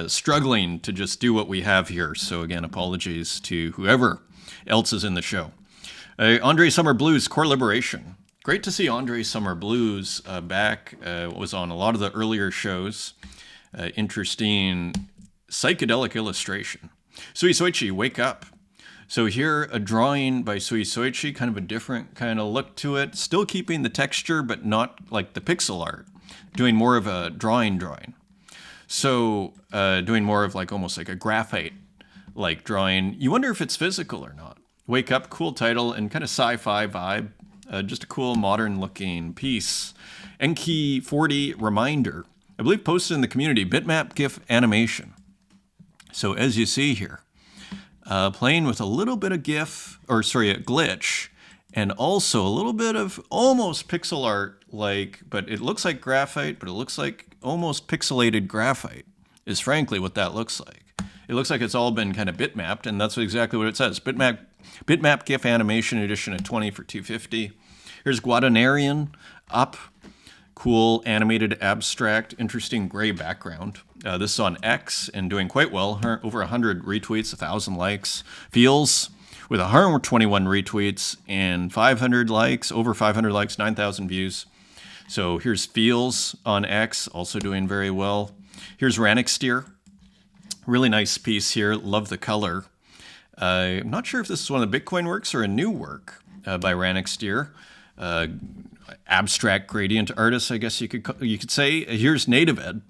struggling to just do what we have here. So again, apologies to whoever else is in the show. Andre Summer Blues, Core Liberation. Great to see Andre Summer Blues back. Was on a lot of the earlier shows. Interesting psychedelic illustration. Sui Soichi, Wake Up. So here, a drawing by Sui Soichi, kind of a different kind of look to it. Still keeping the texture, but not like the pixel art. Doing more of a drawing. So doing more of like almost like a graphite-like drawing. You wonder if it's physical or not. Wake Up, cool title, and kind of sci-fi vibe. Just a cool, modern-looking piece. Enki 40 Reminder. I believe posted in the community. Bitmap GIF animation. So as you see here, playing with a little bit of GIF, a glitch, and also a little bit of almost pixel art, but it looks like graphite, but it looks like almost pixelated graphite, is frankly what that looks like. It looks like it's all been kind of bitmapped, and that's exactly what it says. Bitmap Bitmap GIF animation edition at 20 for 250. Here's Guadanarian up. Cool animated abstract, interesting gray background. This is on X and doing quite well. Over 100 retweets, 1,000 likes. Feels with 121 retweets and 500 likes, over 500 likes, 9,000 views. So here's Feels on X, also doing very well. Here's Ranixteer. Really nice piece here. Love the color. I'm not sure if this is one of the Bitcoin works or a new work by Ranixteer. Abstract gradient artist, I guess you could say. Here's NativeEd.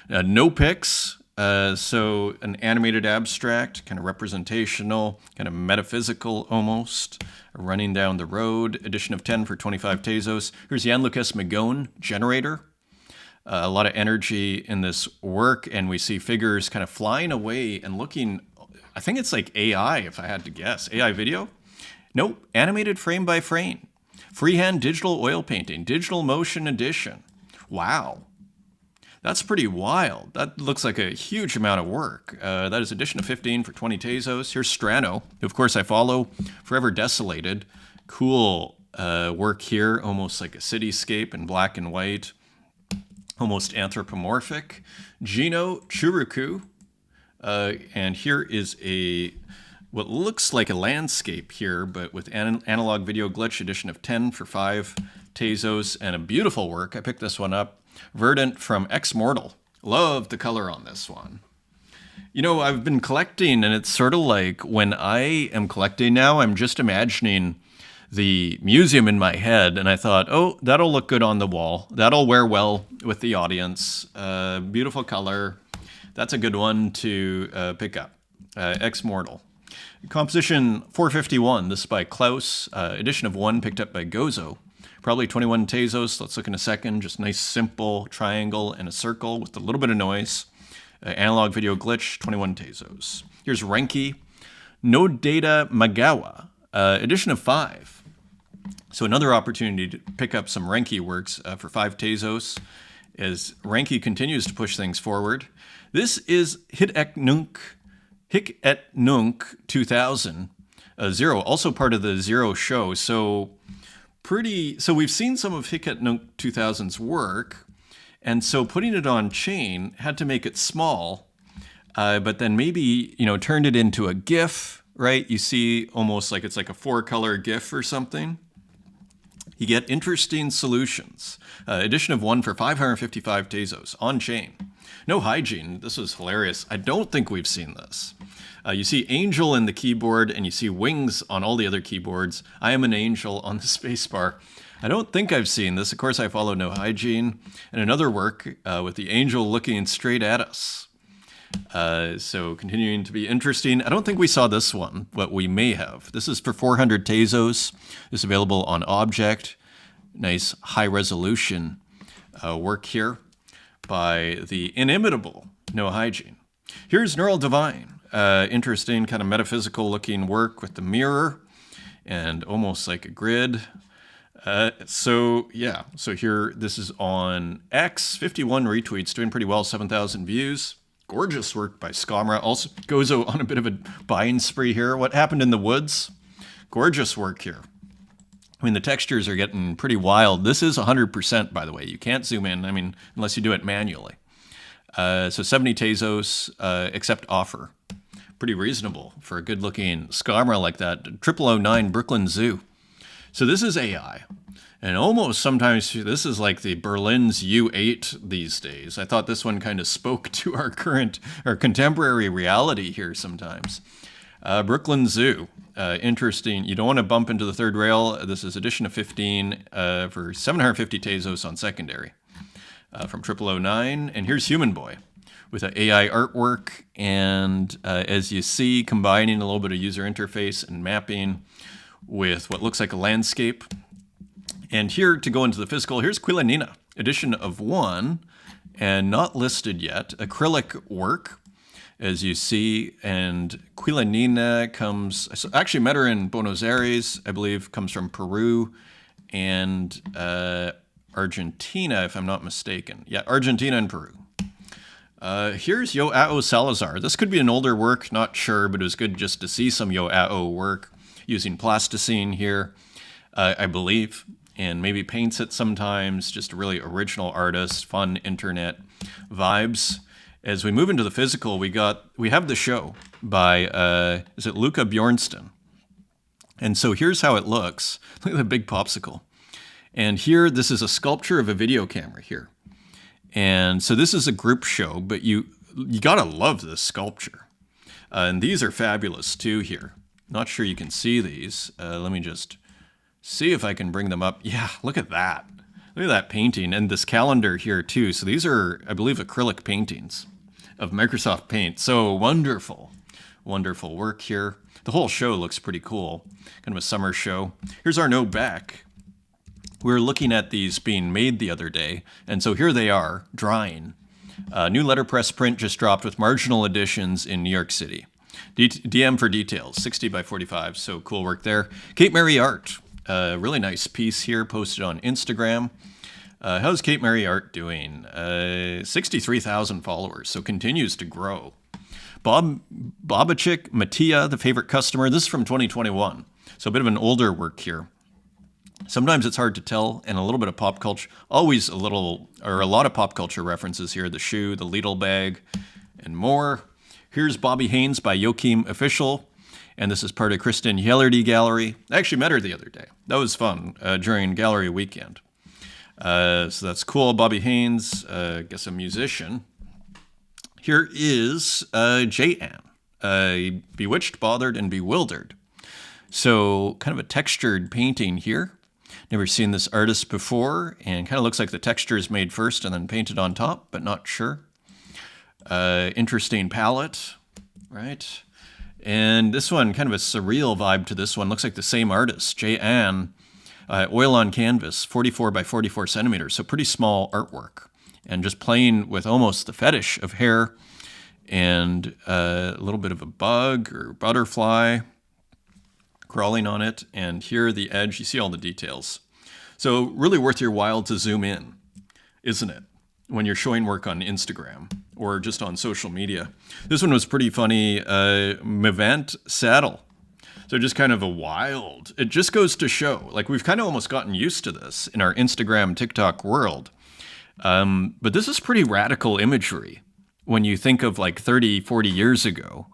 No pics, so an animated abstract, kind of representational, kind of metaphysical almost, running down the road. Edition of 10 for 25 Tezos. Here's Jan Lucas Magone, generator. A lot of energy in this work, and we see figures kind of flying away and looking, I think it's like AI, if I had to guess. AI video? Nope, animated frame by frame. Freehand digital oil painting, digital motion edition. Wow. That's pretty wild. That looks like a huge amount of work. That is edition of 15 for 20 Tezos. Here's Strano, who of course I follow. Forever Desolated. Cool work here, almost like a cityscape in black and white. Almost anthropomorphic. Gino Churuku. And here is what looks like a landscape here, but with analog video glitch, edition of 10 for 5 Tezos, and a beautiful work. I picked this one up. Verdant from Ex-Mortal. Love the color on this one. You know, I've been collecting, and it's sort of like when I am collecting now, I'm just imagining the museum in my head, and I thought, oh, that'll look good on the wall. That'll wear well with the audience. Beautiful color. That's a good one to pick up. Ex-Mortal. Composition 451, this is by Klaus, edition of 1 picked up by Gozo. Probably 21 Tezos, let's look in a second. Just nice simple triangle and a circle with a little bit of noise. Analog video glitch, 21 Tezos. Here's Renki, No Data Magawa, edition of 5. So another opportunity to pick up some Renki works for 5 Tezos as Renki continues to push things forward. This is Hik et Nunc 2000, Zero, also part of the Zero show. So we've seen some of Hik et Nunc 2000's work, and so putting it on chain had to make it small, but then maybe, turned it into a GIF, right? You see almost like it's like a 4-color GIF or something. You get interesting solutions. Edition of 1 for 555 Tezos on chain. No hygiene. This was hilarious. I don't think we've seen this. You see angel in the keyboard, and you see wings on all the other keyboards. I am an angel on the spacebar. I don't think I've seen this. Of course, I follow No Hygiene. And another work with the angel looking straight at us. So continuing to be interesting. I don't think we saw this one, but we may have. This is for 400 Tezos. It's available on Object. Nice high resolution work here by the inimitable No Hygiene. Here's Neural Divine. Interesting kind of metaphysical looking work with the mirror and almost like a grid. So here, this is on X, 51 retweets, doing pretty well, 7,000 views. Gorgeous work by Skamra. Also goes on a bit of a buying spree here. What happened in the woods? Gorgeous work here. I mean, the textures are getting pretty wild. This is 100%, by the way. You can't zoom in, unless you do it manually. So 70 Tezos, accept offer. Pretty reasonable for a good-looking Skamra like that. 0009 Brooklyn Zoo. So this is AI. And almost sometimes this is like the Berlin's U8 these days. I thought this one kind of spoke to our contemporary reality here sometimes. Brooklyn Zoo. Interesting. You don't want to bump into the third rail. This is edition of 15 for 750 Tezos on secondary. From 0009. And here's Human Boy with an AI artwork. And as you see, combining a little bit of user interface and mapping with what looks like a landscape. And here to go into the physical, here's Quilanina, edition of 1, and not listed yet. Acrylic work, as you see. And Quilanina actually met her in Buenos Aires, I believe, comes from Peru and Argentina, if I'm not mistaken. Yeah, Argentina and Peru. Here's Yoao Salazar. This could be an older work, not sure, but it was good just to see some Yoao work. using plasticine here, I believe, and maybe paints it sometimes. Just a really original artist, fun internet vibes. As we move into the physical, we have the show by, is it Luca Bjornsson? And so here's how it looks. Look at the big popsicle. And here, this is a sculpture of a video camera here. And so this is a group show, but you gotta love this sculpture. And these are fabulous too here. Not sure you can see these. Let me just see if I can bring them up. Yeah, look at that. Look at that painting and this calendar here too. So these are, I believe, acrylic paintings of Microsoft Paint. So wonderful, wonderful work here. The whole show looks pretty cool. Kind of a summer show. Here's our note back. We were looking at these being made the other day, and so here they are, drying. New letterpress print just dropped with marginal additions in New York City. DM for details, 60 by 45, so cool work there. Kate Mary Art, really nice piece here, posted on Instagram. How's Kate Mary Art doing? 63,000 followers, so continues to grow. Bobachik Mattia, the favorite customer. This is from 2021, so a bit of an older work here. Sometimes it's hard to tell, and a little bit of pop culture, always a lot of pop culture references here. The shoe, the Lidl bag, and more. Here's Bobby Haynes by Joachim Official, and this is part of Kristen Hjellerdy Gallery. I actually met her the other day. That was fun during gallery weekend. So that's cool. Bobby Haynes, I guess a musician. Here is J-Ann, Bewitched, Bothered, and Bewildered. So kind of a textured painting here. Never seen this artist before, and kind of looks like the texture is made first and then painted on top, but not sure. Interesting palette, right? And this one, kind of a surreal vibe to this one. Looks like the same artist, J-Ann, oil on canvas, 44 by 44 centimeters, so pretty small artwork. And just playing with almost the fetish of hair and a little bit of a bug or butterfly crawling on it, and here the edge, you see all the details. So really worth your while to zoom in, isn't it? When you're showing work on Instagram or just on social media. This one was pretty funny, Mavant Saddle. So just kind of a wild, it just goes to show, like we've kind of almost gotten used to this in our Instagram, TikTok world. But this is pretty radical imagery when you think of like 30, 40 years ago.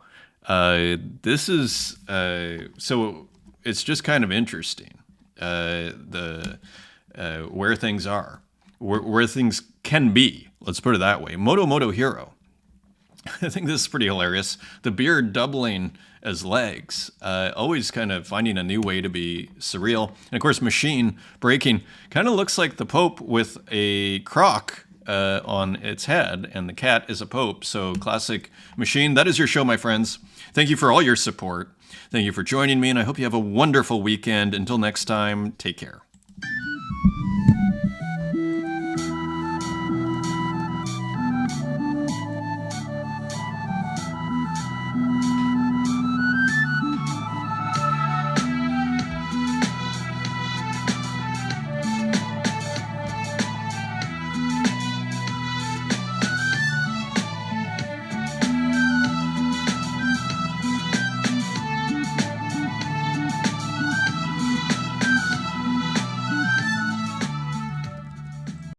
This is, so it's just kind of interesting, where things are, where things can be, let's put it that way. Moto Hero. I think this is pretty hilarious. The beard doubling as legs, always kind of finding a new way to be surreal. And of course, machine breaking kind of looks like the Pope with a croc on its head, and the cat is a Pope. So classic machine. That is your show, my friends. Thank you for all your support. Thank you for joining me, and I hope you have a wonderful weekend. Until next time, take care.